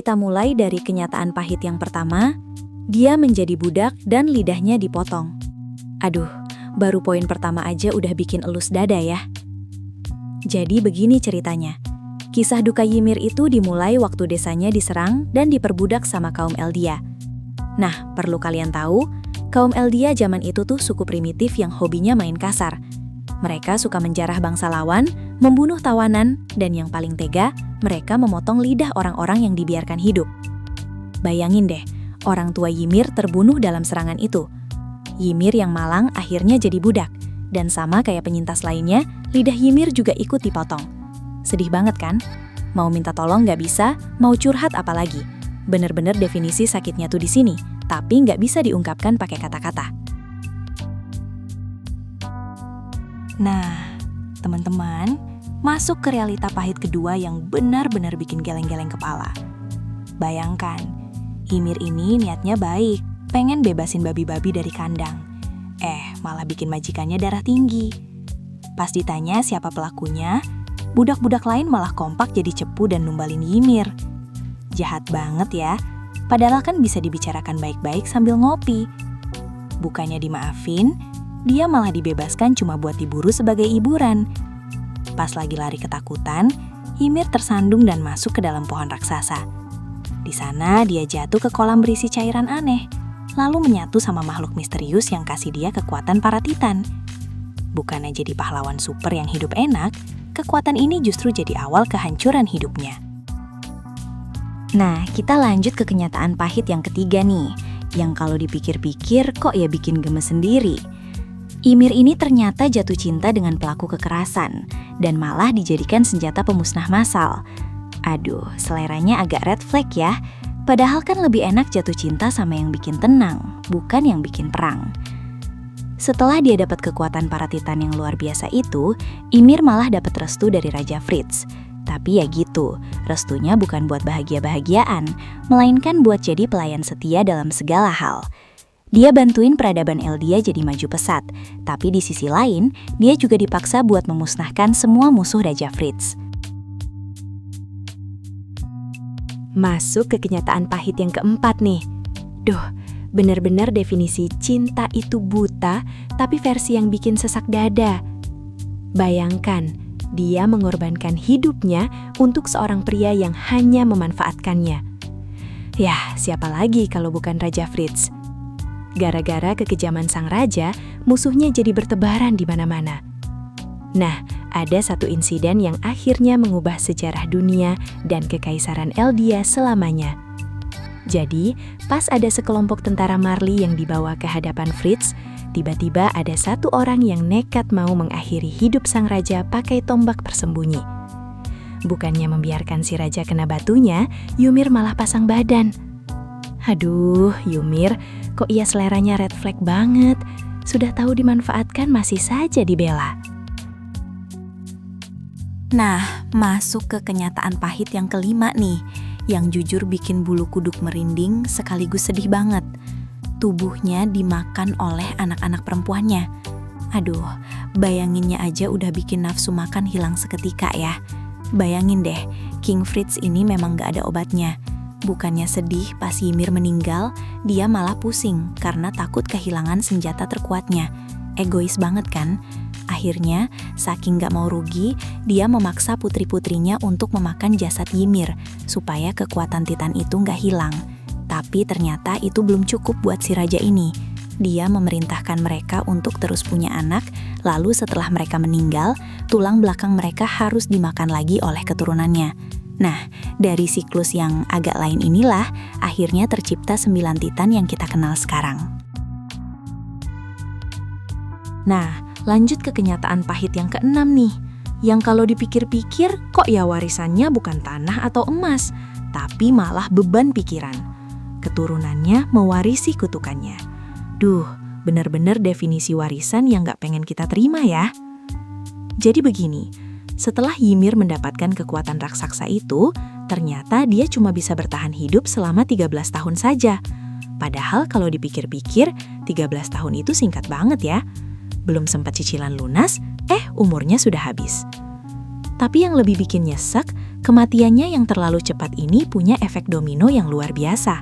kita mulai dari kenyataan pahit yang pertama, dia menjadi budak dan lidahnya dipotong. Aduh, baru poin pertama aja udah bikin elus dada ya. Jadi begini ceritanya. Kisah duka Ymir itu dimulai waktu desanya diserang dan diperbudak sama kaum Eldia. Nah, perlu kalian tahu, kaum Eldia zaman itu tuh suku primitif yang hobinya main kasar. Mereka suka menjarah bangsa lawan, membunuh tawanan, dan yang paling tega, mereka memotong lidah orang-orang yang dibiarkan hidup. Bayangin deh, orang tua Ymir terbunuh dalam serangan itu. Ymir yang malang akhirnya jadi budak, dan sama kayak penyintas lainnya, lidah Ymir juga ikut dipotong. Sedih banget kan? Mau minta tolong nggak bisa, mau curhat apalagi. Bener-bener definisi sakitnya tuh di sini, tapi nggak bisa diungkapkan pakai kata-kata. Nah, teman-teman, masuk ke realita pahit kedua yang benar-benar bikin geleng-geleng kepala. Bayangkan, Ymir ini niatnya baik, pengen bebasin babi-babi dari kandang. Malah bikin majikannya darah tinggi. Pas ditanya siapa pelakunya, budak-budak lain malah kompak jadi cepu dan numbalin Ymir. Jahat banget ya, padahal kan bisa dibicarakan baik-baik sambil ngopi. Bukannya dimaafin, dia malah dibebaskan cuma buat diburu sebagai hiburan. Pas lagi lari ketakutan, Ymir tersandung dan masuk ke dalam pohon raksasa. Di sana dia jatuh ke kolam berisi cairan aneh, lalu menyatu sama makhluk misterius yang kasih dia kekuatan para titan. Bukannya jadi pahlawan super yang hidup enak, kekuatan ini justru jadi awal kehancuran hidupnya. Nah, kita lanjut ke kenyataan pahit yang ketiga nih, yang kalau dipikir-pikir kok ya bikin gemes sendiri. Ymir ini ternyata jatuh cinta dengan pelaku kekerasan, dan malah dijadikan senjata pemusnah massal. Aduh, seleranya agak red flag ya. Padahal kan lebih enak jatuh cinta sama yang bikin tenang, bukan yang bikin perang. Setelah dia dapat kekuatan para titan yang luar biasa itu, Ymir malah dapat restu dari Raja Fritz. Tapi ya gitu, restunya bukan buat bahagia-bahagiaan, melainkan buat jadi pelayan setia dalam segala hal. Dia bantuin peradaban Eldia jadi maju pesat, tapi di sisi lain, dia juga dipaksa buat memusnahkan semua musuh Raja Fritz. Masuk ke kenyataan pahit yang keempat nih. Duh, bener-bener definisi cinta itu buta, tapi versi yang bikin sesak dada. Bayangkan, dia mengorbankan hidupnya untuk seorang pria yang hanya memanfaatkannya. Yah, siapa lagi kalau bukan Raja Fritz? Gara-gara kekejaman sang raja, musuhnya jadi bertebaran di mana-mana. Nah, ada satu insiden yang akhirnya mengubah sejarah dunia dan kekaisaran Eldia selamanya. Jadi, pas ada sekelompok tentara Marley yang dibawa ke hadapan Fritz, tiba-tiba ada satu orang yang nekat mau mengakhiri hidup sang raja pakai tombak persembunyi. Bukannya membiarkan si raja kena batunya, Ymir malah pasang badan. Aduh, Ymir, kok ia seleranya red flag banget? Sudah tahu dimanfaatkan masih saja dibela. Nah, masuk ke kenyataan pahit yang kelima nih, yang jujur bikin bulu kuduk merinding sekaligus sedih banget. Tubuhnya dimakan oleh anak-anak perempuannya. Aduh, bayanginnya aja udah bikin nafsu makan hilang seketika ya. Bayangin deh, King Fritz ini memang gak ada obatnya. Bukannya sedih pas Ymir meninggal, dia malah pusing karena takut kehilangan senjata terkuatnya. Egois banget kan? Akhirnya, saking gak mau rugi, dia memaksa putri-putrinya untuk memakan jasad Ymir supaya kekuatan Titan itu gak hilang. Tapi ternyata itu belum cukup buat si raja ini. Dia memerintahkan mereka untuk terus punya anak, lalu setelah mereka meninggal, tulang belakang mereka harus dimakan lagi oleh keturunannya. Nah, dari siklus yang agak lain inilah, akhirnya tercipta 9 titan yang kita kenal sekarang. Nah, lanjut ke kenyataan pahit yang keenam nih, yang kalau dipikir-pikir kok ya warisannya bukan tanah atau emas, tapi malah beban pikiran. Keturunannya mewarisi kutukannya. Duh, bener-bener definisi warisan yang gak pengen kita terima ya. Jadi begini, setelah Ymir mendapatkan kekuatan raksasa itu, ternyata dia cuma bisa bertahan hidup selama 13 tahun saja. Padahal kalau dipikir-pikir, 13 tahun itu singkat banget ya. Belum sempat cicilan lunas, umurnya sudah habis. Tapi yang lebih bikin nyesek, Kematiannya yang terlalu cepat ini punya efek domino yang luar biasa.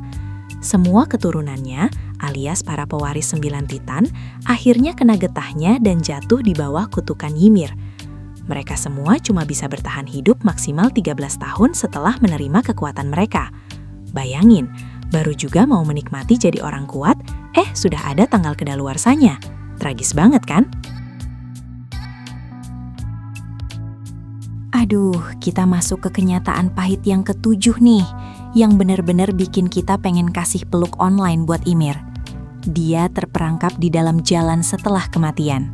Semua keturunannya, alias para pewaris 9 Titan, akhirnya kena getahnya dan jatuh di bawah kutukan Ymir. Mereka semua cuma bisa bertahan hidup maksimal 13 tahun setelah menerima kekuatan mereka. Bayangin, baru juga mau menikmati jadi orang kuat, sudah ada tanggal kedaluarsanya. Tragis banget kan? Aduh, kita masuk ke kenyataan pahit yang ke-7 nih, yang benar-benar bikin kita pengen kasih peluk online buat Ymir. Dia terperangkap di dalam jalan setelah kematian.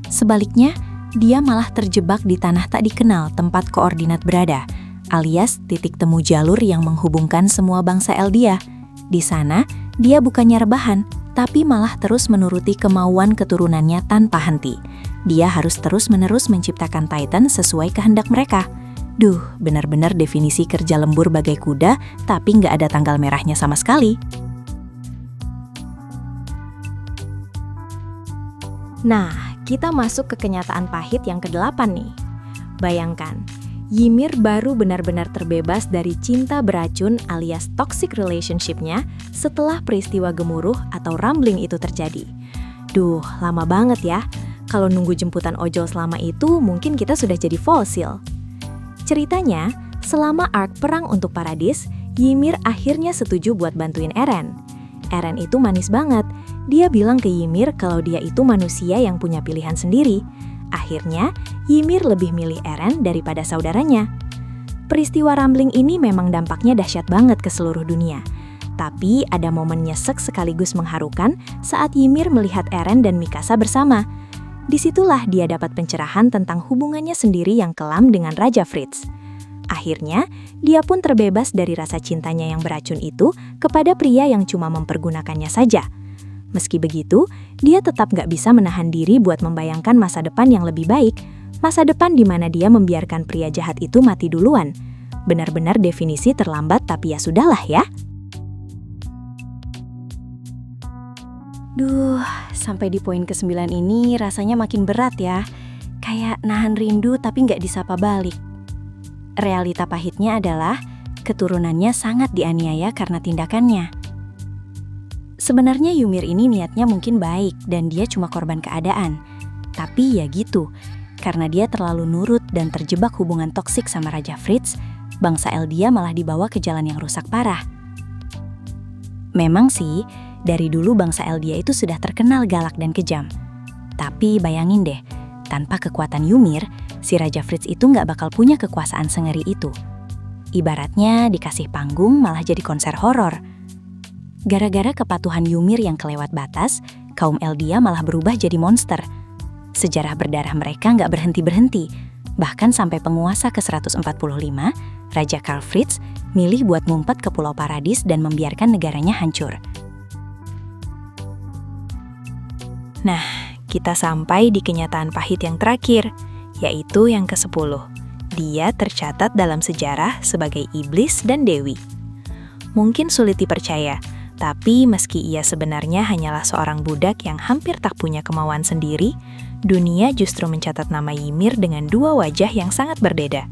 Sebaliknya, dia malah terjebak di tanah tak dikenal tempat koordinat berada, alias titik temu jalur yang menghubungkan semua bangsa Eldia. Di sana, dia bukannya rebahan, tapi malah terus menuruti kemauan keturunannya tanpa henti. Dia harus terus-menerus menciptakan Titan sesuai kehendak mereka. Duh, benar-benar definisi kerja lembur bagai kuda, tapi nggak ada tanggal merahnya sama sekali. Nah, kita masuk ke kenyataan pahit yang ke-8 nih. Bayangkan, Ymir baru benar-benar terbebas dari cinta beracun alias toxic relationship-nya setelah peristiwa gemuruh atau rumbling itu terjadi. Duh, lama banget ya. Kalau nunggu jemputan ojol selama itu, mungkin kita sudah jadi fosil. Ceritanya, selama arc perang untuk Paradis, Ymir akhirnya setuju buat bantuin Eren. Eren itu manis banget. Dia bilang ke Ymir kalau dia itu manusia yang punya pilihan sendiri. Akhirnya, Ymir lebih milih Eren daripada saudaranya. Peristiwa rumbling ini memang dampaknya dahsyat banget ke seluruh dunia. Tapi ada momen nyesek sekaligus mengharukan saat Ymir melihat Eren dan Mikasa bersama. Disitulah dia dapat pencerahan tentang hubungannya sendiri yang kelam dengan Raja Fritz. Akhirnya, dia pun terbebas dari rasa cintanya yang beracun itu kepada pria yang cuma mempergunakannya saja. Meski begitu, dia tetap gak bisa menahan diri buat membayangkan masa depan yang lebih baik, masa depan di mana dia membiarkan pria jahat itu mati duluan. Benar-benar definisi terlambat, tapi ya sudahlah ya. Duh, sampai di poin ke-9 ini rasanya makin berat ya. Kayak nahan rindu tapi nggak disapa balik. Realita pahitnya adalah keturunannya sangat dianiaya karena tindakannya. Sebenarnya Ymir ini niatnya mungkin baik dan dia cuma korban keadaan. Tapi ya gitu, karena dia terlalu nurut dan terjebak hubungan toksik sama Raja Fritz, bangsa Eldia malah dibawa ke jalan yang rusak parah. Memang sih, dari dulu bangsa Eldia itu sudah terkenal galak dan kejam. Tapi bayangin deh, tanpa kekuatan Ymir, si Raja Fritz itu nggak bakal punya kekuasaan sengeri itu. Ibaratnya dikasih panggung malah jadi konser horor. Gara-gara kepatuhan Ymir yang kelewat batas, kaum Eldia malah berubah jadi monster. Sejarah berdarah mereka nggak berhenti-berhenti. Bahkan sampai penguasa ke-145, Raja Karl Fritz, milih buat ngumpet ke Pulau Paradis dan membiarkan negaranya hancur. Nah, kita sampai di kenyataan pahit yang terakhir, yaitu yang ke-10. Dia tercatat dalam sejarah sebagai iblis dan dewi. Mungkin sulit dipercaya, tapi meski ia sebenarnya hanyalah seorang budak yang hampir tak punya kemauan sendiri, dunia justru mencatat nama Ymir dengan dua wajah yang sangat berbeda.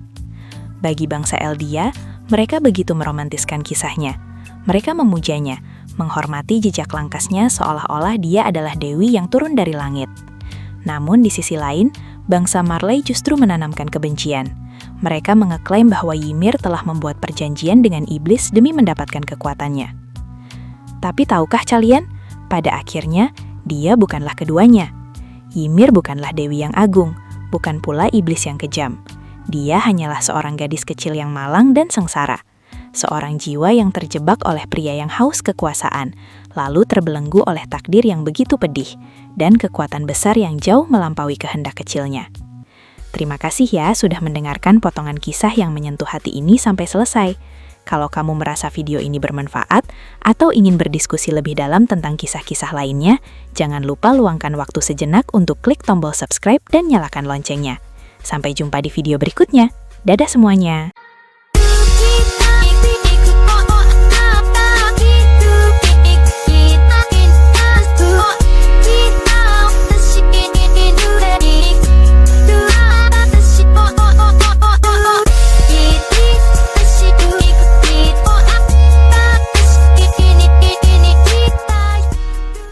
Bagi bangsa Eldia, mereka begitu meromantiskan kisahnya. Mereka memujanya, menghormati jejak langkasnya seolah-olah dia adalah dewi yang turun dari langit. Namun di sisi lain, bangsa Marley justru menanamkan kebencian. Mereka mengeklaim bahwa Ymir telah membuat perjanjian dengan iblis demi mendapatkan kekuatannya. Tapi tahukah kalian, pada akhirnya dia bukanlah keduanya. Ymir bukanlah dewi yang agung, bukan pula iblis yang kejam. Dia hanyalah seorang gadis kecil yang malang dan sengsara. Seorang jiwa yang terjebak oleh pria yang haus kekuasaan, lalu terbelenggu oleh takdir yang begitu pedih, dan kekuatan besar yang jauh melampaui kehendak kecilnya. Terima kasih ya sudah mendengarkan potongan kisah yang menyentuh hati ini sampai selesai. Kalau kamu merasa video ini bermanfaat, atau ingin berdiskusi lebih dalam tentang kisah-kisah lainnya, jangan lupa luangkan waktu sejenak untuk klik tombol subscribe dan nyalakan loncengnya. Sampai jumpa di video berikutnya. Dadah semuanya!